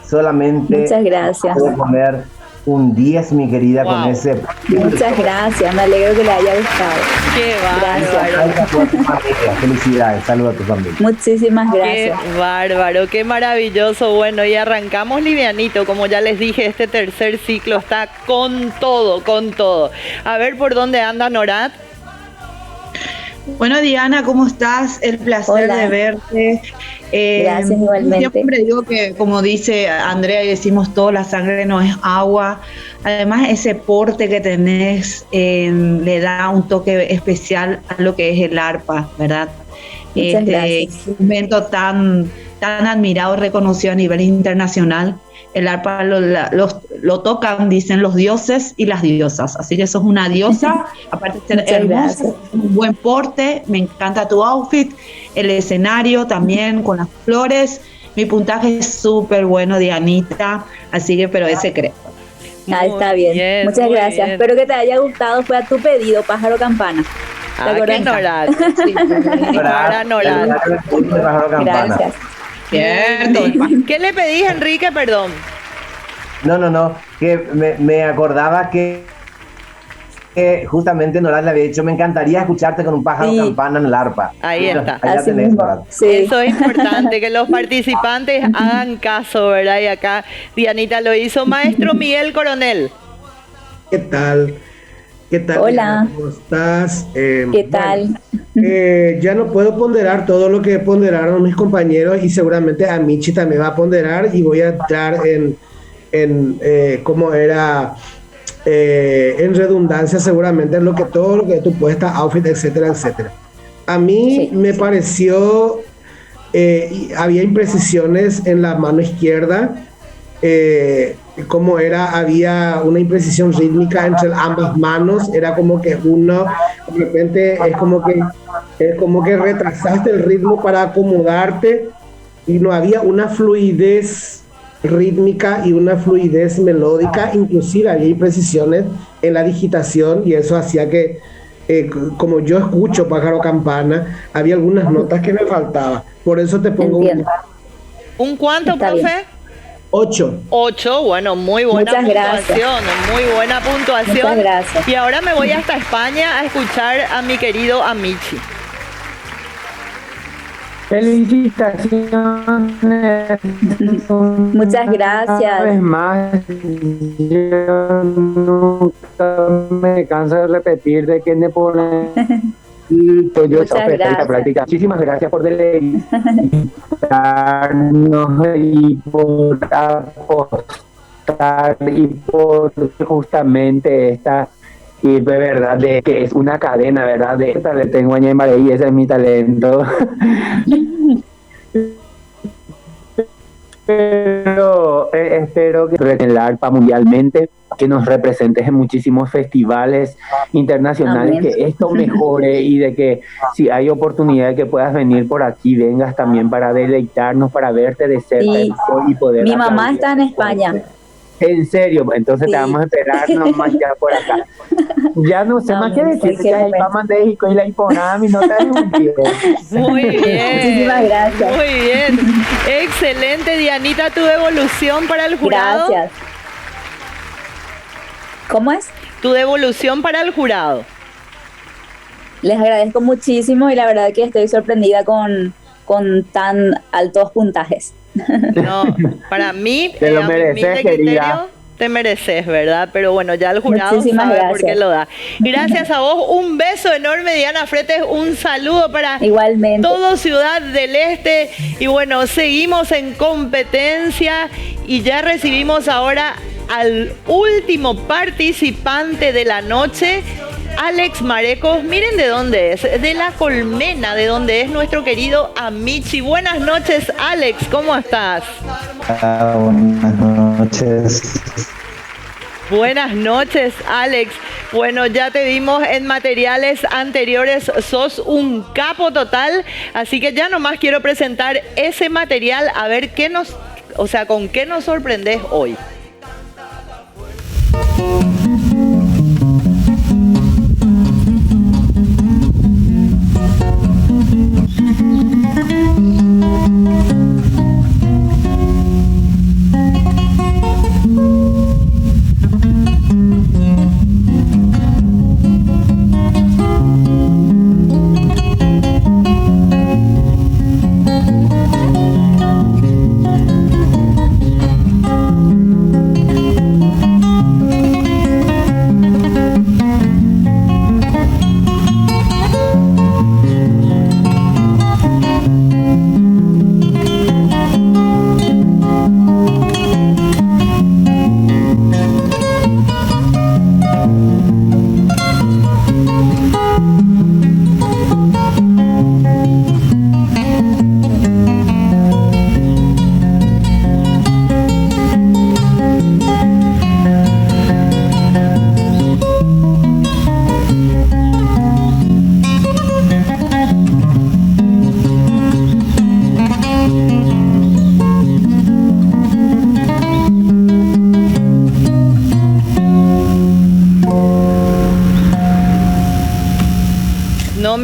[SPEAKER 2] solamente.
[SPEAKER 14] Muchas gracias.
[SPEAKER 2] Puedo poner un 10, mi querida,
[SPEAKER 1] Wow.
[SPEAKER 2] con ese.
[SPEAKER 14] Muchas gracias, me alegro que le haya gustado.
[SPEAKER 1] Qué
[SPEAKER 14] Gracias.
[SPEAKER 1] bárbaro.
[SPEAKER 2] Felicidades, saludos a tu familia.
[SPEAKER 14] Muchísimas
[SPEAKER 1] Qué
[SPEAKER 14] gracias.
[SPEAKER 1] bárbaro, qué maravilloso. Bueno, y arrancamos livianito, como ya les dije, este tercer ciclo está con todo, con todo. A ver por dónde anda Norat.
[SPEAKER 3] Bueno, Diana, ¿cómo estás? El placer
[SPEAKER 14] Hola.
[SPEAKER 3] de verte.
[SPEAKER 14] Gracias, igualmente.
[SPEAKER 3] Yo siempre digo que, como dice Andrea, y decimos todo, la sangre no es agua. Además, ese porte que tenés le da un toque especial a lo que es el arpa, ¿verdad?
[SPEAKER 14] Muchas
[SPEAKER 3] Este
[SPEAKER 14] gracias.
[SPEAKER 3] instrumento tan admirado y reconocido a nivel internacional. El arpa lo tocan, dicen los dioses y las diosas. Así que sos una diosa, aparte de ser
[SPEAKER 14] Muchas
[SPEAKER 3] hermosa,
[SPEAKER 14] gracias.
[SPEAKER 3] un buen porte. Me encanta tu outfit, el escenario también con las flores. Mi puntaje es súper bueno, Dianita. Así que, pero es secreto.
[SPEAKER 14] Ah, está bien. Muchas
[SPEAKER 1] muy
[SPEAKER 14] gracias.
[SPEAKER 1] bien.
[SPEAKER 14] Espero que te haya gustado. Fue a tu pedido, Pájaro Campana. ¿Te
[SPEAKER 1] Ah,
[SPEAKER 14] acordás?
[SPEAKER 1] qué Norat. Sí, para Norat.
[SPEAKER 14] Gracias.
[SPEAKER 3] Cierto.
[SPEAKER 1] ¿Qué le pedís, Enrique? Perdón.
[SPEAKER 2] No, que me acordaba que justamente Norat le había dicho, me encantaría escucharte con un pájaro
[SPEAKER 14] Sí.
[SPEAKER 2] campana en el arpa.
[SPEAKER 1] Ahí está.
[SPEAKER 2] Allá
[SPEAKER 14] Así
[SPEAKER 2] tenés,
[SPEAKER 14] mismo.
[SPEAKER 2] Norat.
[SPEAKER 14] Sí.
[SPEAKER 1] Eso es importante, que los participantes hagan caso, ¿verdad? Y acá Dianita lo hizo. Maestro Miguel Coronel.
[SPEAKER 5] ¿Qué tal? ¿Qué tal?
[SPEAKER 14] Hola.
[SPEAKER 5] Diana? ¿Cómo estás?
[SPEAKER 14] ¿Qué tal?
[SPEAKER 5] Ya no puedo ponderar todo lo que ponderaron mis compañeros y seguramente a Michi también va a ponderar y voy a entrar en cómo era en redundancia seguramente en todo lo que tú puestas, outfit, etcétera, etcétera. A mí
[SPEAKER 14] Sí,
[SPEAKER 5] me
[SPEAKER 14] sí.
[SPEAKER 5] pareció, había imprecisiones en la mano izquierda, como era, había una imprecisión rítmica entre ambas manos, era como que uno, de repente es como que retrasaste el ritmo para acomodarte y no había una fluidez rítmica y una fluidez melódica, inclusive había imprecisiones en la digitación y eso hacía que, como yo escucho Pájaro Campana, había algunas notas que me faltaban, por eso te pongo
[SPEAKER 14] Entiendo.
[SPEAKER 1] ¿Un cuánto,
[SPEAKER 14] Está
[SPEAKER 1] profe?
[SPEAKER 14] bien.
[SPEAKER 5] 8.
[SPEAKER 1] 8, bueno, muy buena
[SPEAKER 14] Muchas gracias.
[SPEAKER 1] puntuación, muy buena puntuación.
[SPEAKER 14] Muchas gracias.
[SPEAKER 1] Y ahora me voy hasta España a escuchar a mi querido Amici.
[SPEAKER 4] Felicitaciones.
[SPEAKER 14] Muchas gracias.
[SPEAKER 4] Una vez más, yo nunca me canso de repetir de que me pone pues yo
[SPEAKER 14] Muchas gracias.
[SPEAKER 4] práctica. Muchísimas gracias por deleitarnos y por apostar y por justamente esta y de verdad de que es una cadena, verdad, de talento en Guañamaré y ese es mi talento. Pero espero que en el arpa mundialmente, que nos representes en muchísimos festivales internacionales,
[SPEAKER 14] Amén.
[SPEAKER 4] que esto mejore y de que si hay oportunidad de que puedas venir por aquí, vengas también para deleitarnos, para verte de cerca
[SPEAKER 14] Sí.
[SPEAKER 4] y poder
[SPEAKER 14] Mi mamá
[SPEAKER 4] aplaudir.
[SPEAKER 14] está en España.
[SPEAKER 4] En serio, entonces
[SPEAKER 14] Sí.
[SPEAKER 4] te vamos a esperar nomás ya por acá. Ya no sé más qué
[SPEAKER 14] Amén,
[SPEAKER 4] decir, que
[SPEAKER 14] cualquier
[SPEAKER 4] la
[SPEAKER 14] momento.
[SPEAKER 4] Ipama de México y la Iponami no te un pie.
[SPEAKER 1] Muy bien.
[SPEAKER 14] Muchísimas gracias.
[SPEAKER 1] Muy bien. Excelente, Dianita, tu devolución para el jurado.
[SPEAKER 14] Gracias. ¿Cómo es?
[SPEAKER 1] Tu devolución para el jurado.
[SPEAKER 14] Les agradezco muchísimo y la verdad que estoy sorprendida con tan altos puntajes.
[SPEAKER 1] No, para mí,
[SPEAKER 4] Te lo
[SPEAKER 1] a mi
[SPEAKER 4] mereces,
[SPEAKER 1] humilde
[SPEAKER 4] querida.
[SPEAKER 1] criterio, te mereces, ¿verdad? Pero bueno, ya el jurado
[SPEAKER 14] Muchísimas
[SPEAKER 1] sabe por
[SPEAKER 14] gracias.
[SPEAKER 1] qué lo da. Gracias a vos, un beso enorme, Diana Fretes, un saludo para
[SPEAKER 14] Igualmente.
[SPEAKER 1] todo Ciudad del Este. Y bueno, seguimos en competencia y ya recibimos ahora al último participante de la noche, Alex Marecos. Miren de dónde es, de La Colmena, de donde es nuestro querido Amici. Buenas noches, Alex, ¿cómo estás?
[SPEAKER 15] Buenas noches.
[SPEAKER 1] Buenas noches, Alex. Bueno, ya te vimos en materiales anteriores, sos un capo total, así que ya nomás quiero presentar ese material, a ver qué nos, o sea, con qué nos sorprendes hoy.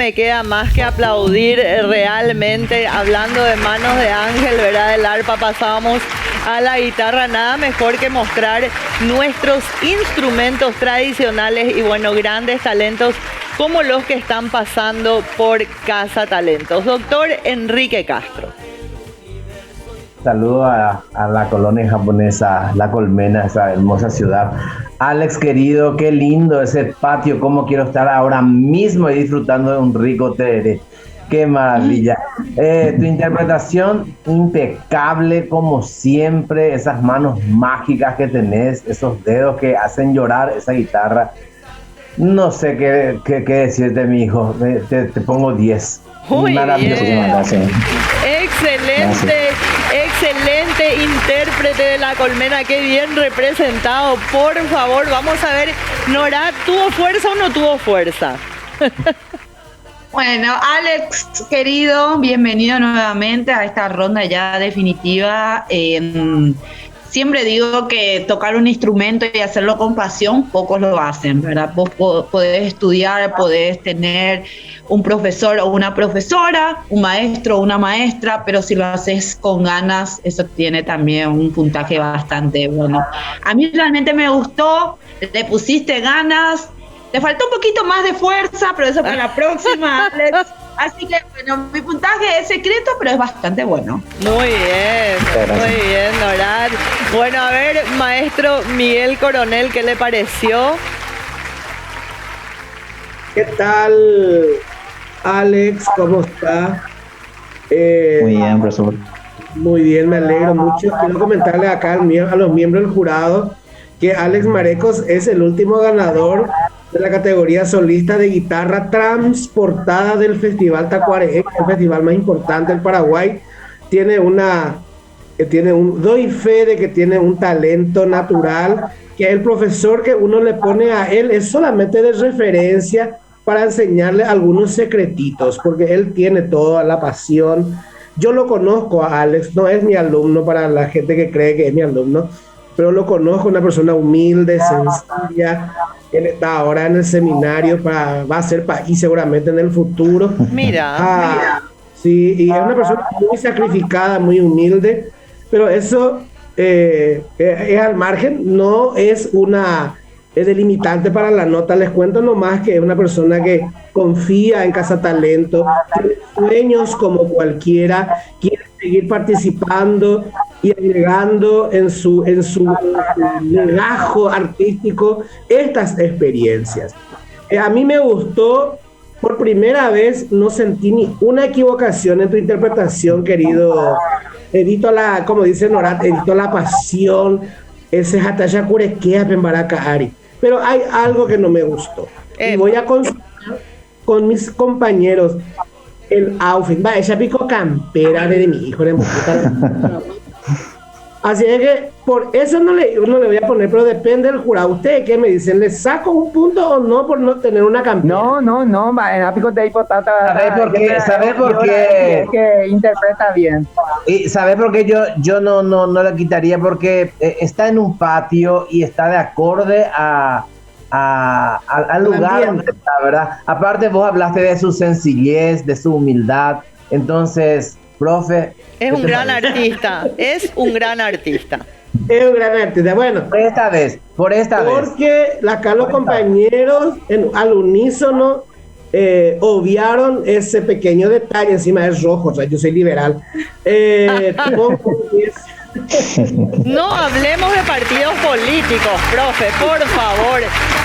[SPEAKER 1] me queda más que aplaudir realmente. Hablando de manos de ángel, ¿verdad? Del arpa pasábamos a la guitarra. Nada mejor que mostrar nuestros instrumentos tradicionales y bueno, grandes talentos como los que están pasando por Casa Talentos. Doctor Enrique Castro.
[SPEAKER 2] Saludo a la colonia japonesa, La Colmena, esa hermosa ciudad. Alex, querido, qué lindo ese patio, cómo quiero estar ahora mismo y disfrutando de un rico tereré. Qué maravilla. Tu interpretación impecable como siempre, esas manos mágicas que tenés, esos dedos que hacen llorar esa guitarra. No sé qué decirte, mi hijo. Te pongo 10.
[SPEAKER 1] Muy
[SPEAKER 2] maravilloso.
[SPEAKER 1] bien.
[SPEAKER 2] Gracias.
[SPEAKER 1] Excelente, excelente intérprete de La Colmena, qué bien representado. Por favor, vamos a ver, Nora, ¿tuvo fuerza o no tuvo fuerza?
[SPEAKER 3] Bueno, Alex, querido, bienvenido nuevamente a esta ronda ya definitiva. Siempre digo que tocar un instrumento y hacerlo con pasión, pocos lo hacen, ¿verdad? Vos podés estudiar, podés tener un profesor o una profesora, un maestro o una maestra, pero si lo haces con ganas, eso tiene también un puntaje bastante bueno. A mí realmente me gustó, le pusiste ganas, te faltó un poquito más de fuerza, pero eso para la próxima, Alex. Así que, bueno, mi puntaje es secreto, pero es bastante bueno.
[SPEAKER 1] Muy bien, Nora. Bueno, a ver, maestro Miguel Coronel, ¿qué le pareció?
[SPEAKER 5] ¿Qué tal, Alex? ¿Cómo está?
[SPEAKER 15] Muy bien, profesor.
[SPEAKER 5] Muy bien, me alegro mucho. Quiero comentarle acá a los miembros del jurado que Alex Marecos es el último ganador de la categoría solista de guitarra transportada del Festival Tacuarembó, el festival más importante del Paraguay. Doy fe de que tiene un talento natural, que el profesor que uno le pone a él es solamente de referencia para enseñarle algunos secretitos, porque él tiene toda la pasión. Yo lo conozco a Alex, no es mi alumno para la gente que cree que es mi alumno, pero lo conozco, una persona humilde, sencilla. Él está ahora en el seminario, va a ser país seguramente en el futuro.
[SPEAKER 1] Mira.
[SPEAKER 5] Sí, y es una persona muy sacrificada, muy humilde, pero eso es al margen, no es delimitante para la nota. Les cuento nomás que es una persona que confía en Casa Talento, tiene sueños como cualquiera, quiere seguir participando y agregando en su legajo artístico estas experiencias. A mí me gustó, por primera vez no sentí ni una equivocación en tu interpretación, querido. Edito como dice Norat, edito la pasión, ese Hataya Kurequea Pembaraca Ari. Pero hay algo que no me gustó. Y voy a consultar con mis compañeros el outfit. Ella pico campera de mi hijo. Así es que por eso no le voy a poner, pero depende del jurado. ¿Ustedes qué me dicen? ¿Le saco un punto o no por no tener una campera?
[SPEAKER 4] No, en ápico de hipotata.
[SPEAKER 2] ¿Sabes por qué?
[SPEAKER 4] Es que interpreta bien.
[SPEAKER 2] Y ¿sabes por qué yo no la quitaría? Porque está en un patio y está de acorde al lugar donde está, ¿verdad? Aparte vos hablaste de su sencillez, de su humildad. Entonces, profe...
[SPEAKER 1] Es un gran artista, es un gran artista.
[SPEAKER 5] Es un gran artista, bueno.
[SPEAKER 2] Por esta vez.
[SPEAKER 5] Porque acá los compañeros al unísono obviaron ese pequeño detalle, encima es rojo, o sea, yo soy liberal.
[SPEAKER 1] No hablemos de partidos políticos, profe, por favor.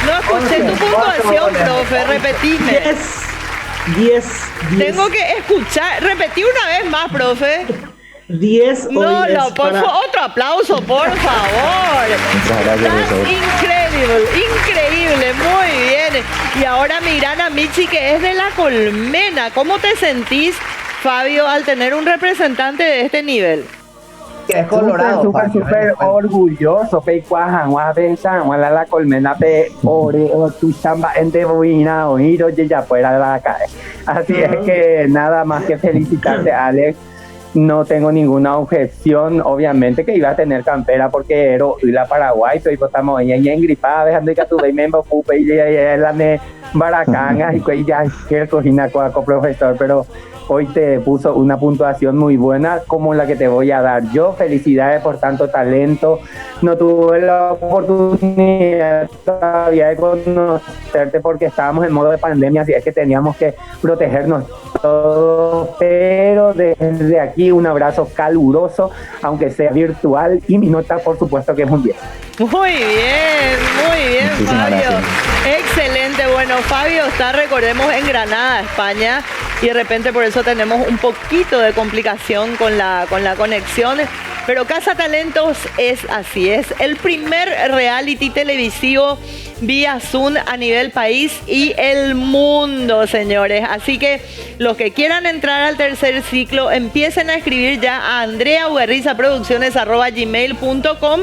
[SPEAKER 1] No escuché tu puntuación, profe, repetime.
[SPEAKER 5] 10.
[SPEAKER 1] Tengo que escuchar, repetí una vez más, profe.
[SPEAKER 5] 10.
[SPEAKER 1] No, otro aplauso, por favor. Increíble, muy bien. Y ahora miran a Michi, que es de La Colmena. ¿Cómo te sentís, Fabio, al tener un representante de este nivel?
[SPEAKER 2] Que es colorado.
[SPEAKER 4] Súper orgulloso. La Colmena tu chamba en Deboina o Hiro ya fuera de la calle. Así es que nada más que felicitarte, Alex. No tengo ninguna objeción, obviamente que iba a tener campera porque era la Paraguay, pero estamos ahí engripada, dejando que tu me ocupe y la Baracangas y ya que cocina con profesor, pero hoy te puso una puntuación muy buena como la que te voy a dar yo. Felicidades por tanto talento. No tuve la oportunidad todavía de conocerte porque estábamos en modo de pandemia, así es que teníamos que protegernos todos, pero desde aquí un abrazo caluroso, aunque sea virtual, y mi nota por supuesto que es un 10.
[SPEAKER 1] Muy bien,
[SPEAKER 15] Muchísimas
[SPEAKER 1] Fabio.
[SPEAKER 15] gracias.
[SPEAKER 1] Excelente. Bueno, Fabio está, recordemos, en Granada, España, y de repente por eso tenemos un poquito de complicación con la conexión. Pero Casa Talentos es así, es el primer reality televisivo vía Zoom a nivel país y el mundo, señores. Así que los que quieran entrar al tercer ciclo, empiecen a escribir ya a andreauguerrizaproducciones@gmail.com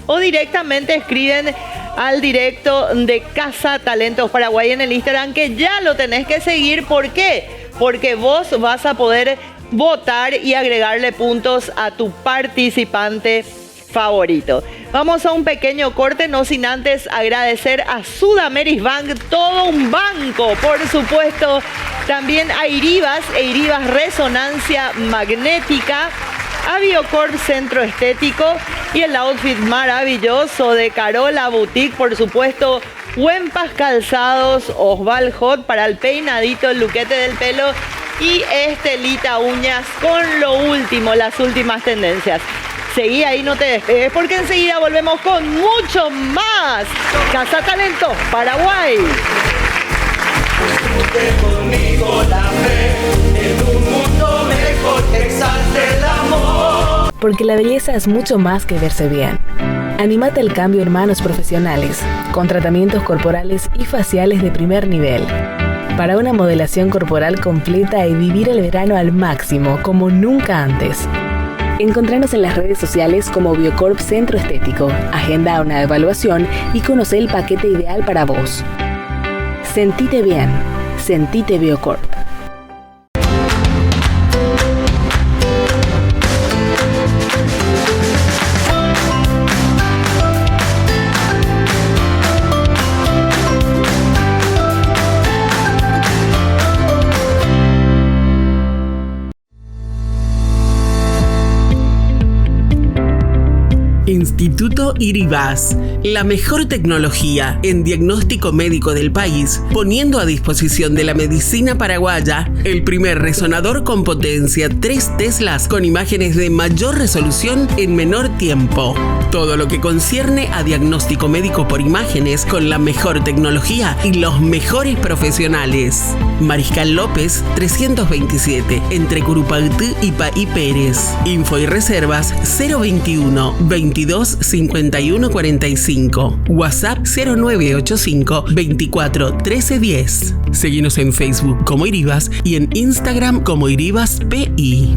[SPEAKER 1] o directamente escriben al directo de Casa Talentos Paraguay en el Instagram, que ya lo tenés que seguir. ¿Por qué? Porque vos vas a poder votar y agregarle puntos a tu participante favorito. Vamos a un pequeño corte, no sin antes agradecer a Sudamerisbank, todo un banco, por supuesto. También a Iribas Resonancia Magnética, a Biocorp Centro Estético y el outfit maravilloso de Carola Boutique, por supuesto. Huempas Calzados, Osval Hot para el peinadito, el luquete del pelo, y Estelita Uñas con lo último, las últimas tendencias. Seguí ahí, no te despegues, porque enseguida volvemos con mucho más. Casa Talentos Paraguay.
[SPEAKER 11] Conmigo la fe en un mundo mejor, exalte el amor.
[SPEAKER 12] Porque la belleza es mucho más que verse bien. Anímate al cambio en manos profesionales, con tratamientos corporales y faciales de primer nivel. Para una modelación corporal completa y vivir el verano al máximo, como nunca antes. Encontranos en las redes sociales como Biocorp Centro Estético. Agenda una evaluación y conoce el paquete ideal para vos. Sentite bien. Sentite Biocorp.
[SPEAKER 13] Instituto Iribas, la mejor tecnología en diagnóstico médico del país, poniendo a disposición de la medicina paraguaya el primer resonador con potencia 3 Teslas con imágenes de mayor resolución en menor tiempo. Todo lo que concierne a diagnóstico médico por imágenes con la mejor tecnología y los mejores profesionales. Mariscal López 327, entre Curupaytí y Paí Pérez. Info y reservas 021 22 51 45. WhatsApp 0985 24 13 10. Seguinos en Facebook como Iribas y en Instagram como Iribas PI.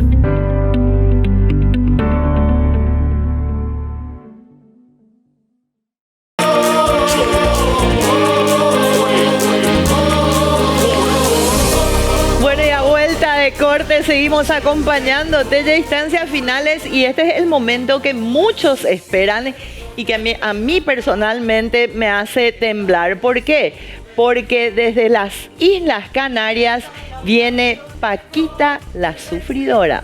[SPEAKER 1] Corte, seguimos acompañándote de instancias finales y este es el momento que muchos esperan y que a mí personalmente me hace temblar. ¿Por qué? Porque desde las Islas Canarias viene Paquita la Sufridora.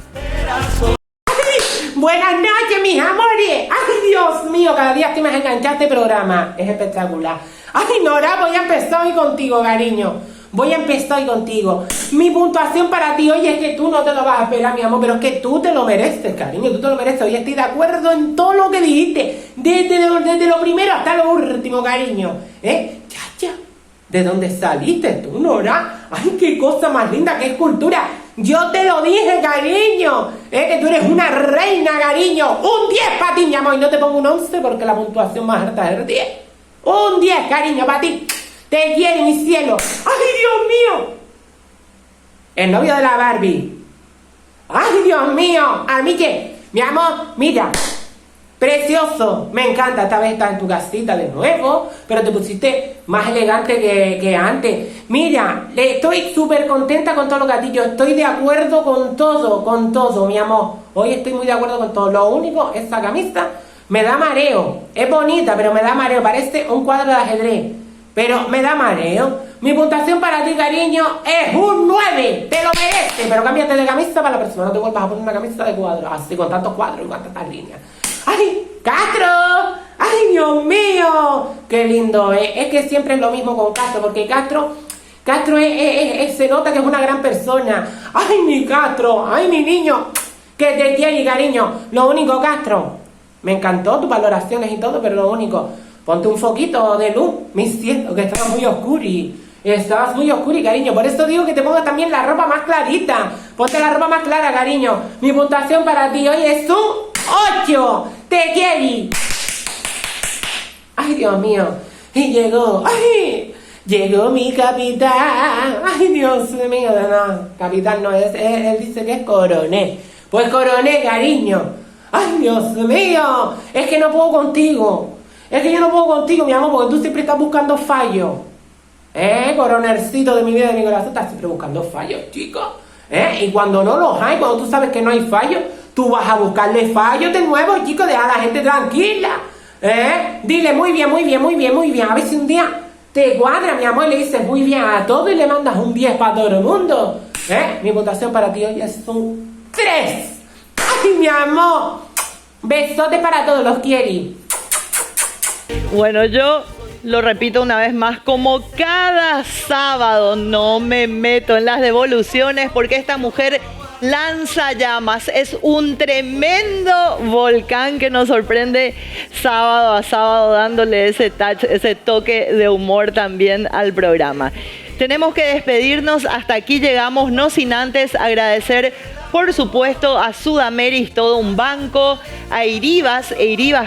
[SPEAKER 16] Buenas noches, mis amores. Ay, Dios mío, cada día estoy más enganchada a este programa. Es espectacular. Ay, Nora, voy a empezar hoy contigo, cariño. Voy a empezar hoy contigo. Mi puntuación para ti hoy es que tú no te lo vas a esperar, mi amor, pero es que tú te lo mereces, cariño, tú te lo mereces. Hoy estoy de acuerdo en todo lo que dijiste, desde lo primero hasta lo último, cariño. Chacha, ¿de dónde saliste tú, Nora? Ay, qué cosa más linda, qué escultura. Yo te lo dije, cariño, que tú eres una reina, cariño. Un 10 para ti, mi amor, y no te pongo un 11 porque la puntuación más alta es el 10. Un 10, cariño, para ti. Te quiere, mi cielo. ¡Ay, Dios mío! El novio de la Barbie. ¡Ay, Dios mío! A mí que, mi amor, mira, precioso. Me encanta, esta vez estás en tu casita de nuevo, pero te pusiste más elegante que antes. Mira, estoy súper contenta con todo lo que has dicho. Estoy de acuerdo con todo, mi amor. Hoy estoy muy de acuerdo con todo. Lo único, esta camisa me da mareo. Es bonita, pero me da mareo. Parece un cuadro de ajedrez. Pero me da mareo. Mi puntuación para ti, cariño, es un 9. Te lo mereces, pero cámbiate de camisa para la próxima. No te vuelvas a poner una camisa de cuadros, así con tantos cuadros y con tantas líneas. ¡Ay, Castro! ¡Ay, Dios mío! ¡Qué lindo, Es que siempre es lo mismo con Castro, porque Castro se nota que es una gran persona. ¡Ay, mi Castro! ¡Ay, mi niño! Que te quiere, cariño. Lo único, Castro, me encantó tus valoraciones y todo, pero lo único, ponte un foquito de luz, mi cielo, que estabas muy oscuri. Estabas muy oscuri, cariño. Por eso digo que te pongas también la ropa más clarita. Ponte la ropa más clara, cariño. Mi puntuación para ti hoy es un 8. Te quiero. Ay, Dios mío. Y llegó. Ay, llegó mi capitán. Ay, Dios mío. No, capitán no es. Él dice que es coronel. Pues coronel, cariño. Ay, Dios mío. Es que no puedo contigo. Es que yo no puedo contigo, mi amor, porque tú siempre estás buscando fallos. Coronelcito de mi vida, de mi corazón, estás siempre buscando fallos, chicos. Y cuando no los hay, cuando tú sabes que no hay fallos, tú vas a buscarle fallos de nuevo, chicos, deja a la gente tranquila. Dile muy bien, muy bien, muy bien, muy bien. A ver si un día te cuadra, mi amor, le dices muy bien a todo y le mandas un 10 para todo el mundo. Mi puntuación para ti hoy es un 3. Ay, mi amor. Besotes para todos, los quiero.
[SPEAKER 1] Bueno, yo lo repito una vez más, como cada sábado no me meto en las devoluciones porque esta mujer lanza llamas. Es un tremendo volcán que nos sorprende sábado a sábado, dándole ese touch, ese toque de humor también al programa. Tenemos que despedirnos, hasta aquí llegamos, no sin antes agradecer, por supuesto, a Sudameris, todo un banco, a Iribas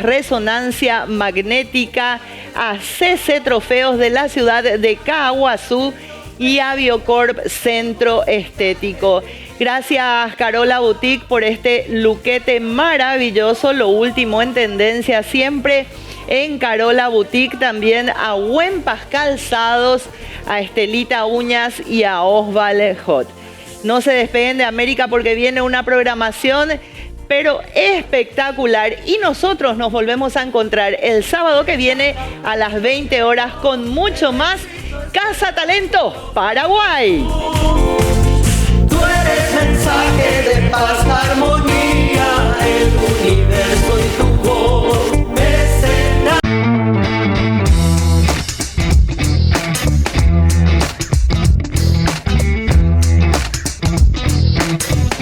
[SPEAKER 1] Resonancia Magnética, a CC Trofeos de la ciudad de Caguazú y a Biocorp Centro Estético. Gracias, Carola Boutique, por este luquete maravilloso, lo último en tendencia siempre en Carola Boutique. También a Huempas Calzados, a Estelita Uñas y a Osvaldo Hot. No se despeguen de América porque viene una programación pero espectacular y nosotros nos volvemos a encontrar el sábado que viene a las 20 horas con mucho más Casa Talento Paraguay.
[SPEAKER 11] Tú eres mensaje de paz.